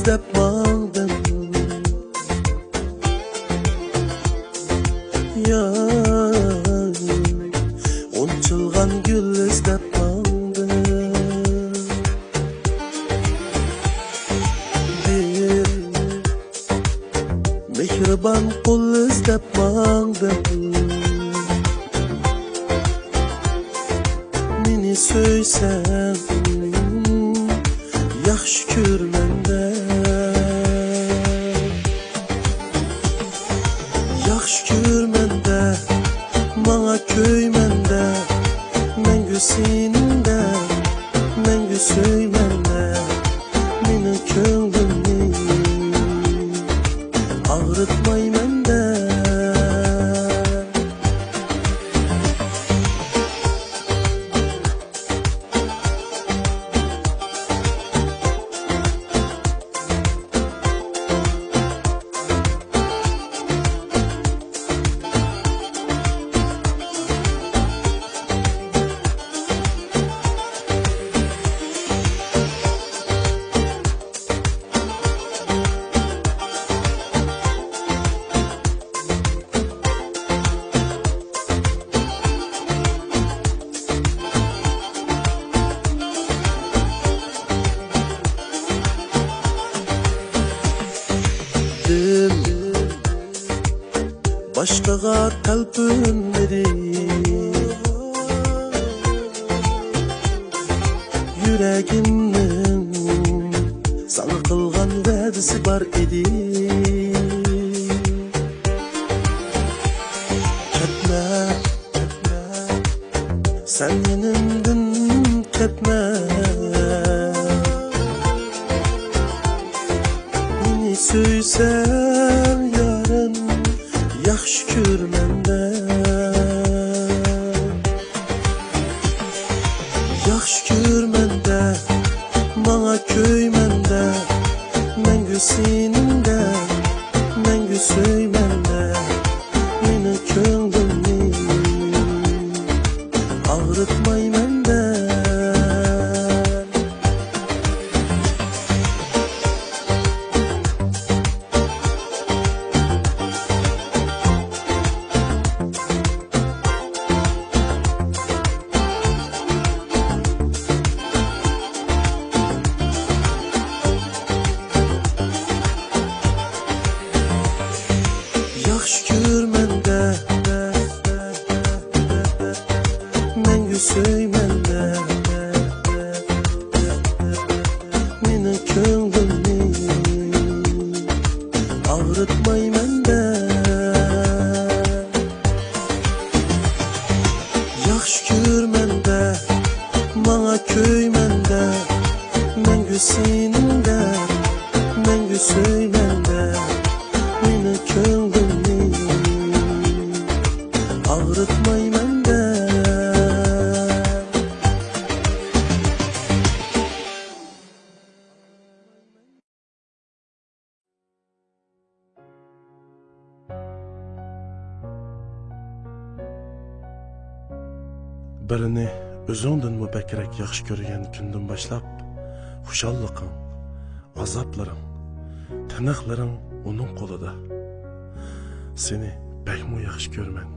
izlab mangdim. Ya unchilgan gul izlab mangdim. Bir mehribon qo'l izlab mangdim. Meni söysem yaxshi ko'rmanda, yaxshi ko'rmanda, manga ko'ymanda, mengu seningda, mengu söymanda, mening ko'nglimni og'ritmaymanda. Başkaga talpinmedi, yüreğimnin sana kılgan vədisi var idi. Ketme, sen yenimdin ketme. Meni söysen yarın yaxshi ko'rmanda, yaxshi ko'rmanda, manga ko'ymanda, mengu seningda, mengu söymanda, mening ko'nglimni og'ritmaymanda. Yaxshi ko'rmanda, mengu söymanda, mening ko'nglimni og'ritmaymanda. Yaxshi ko'rmanda, manga ko'ymanda, mengu seningda, mengu söymanda, mening ko'nglimni og'ritmaymanda. Birini o'zingdan bakrak yaxshi ko'rgan kundan boshlab xushalliqing, azoblaring, tiniqlaring uning qo'lida. Seni bakmu yaxshi ko'rman.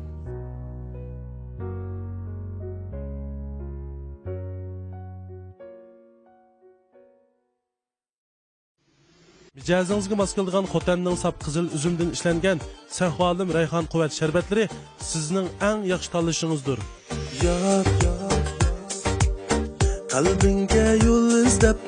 Mijozingizga mos keladigan Xotanning sap qizil uzumdan ishlangan Sahvolim rayhon quvvat sharbatlari sizning eng yaxshi tanlashingizdir. Yar qalbingga yo'l izlab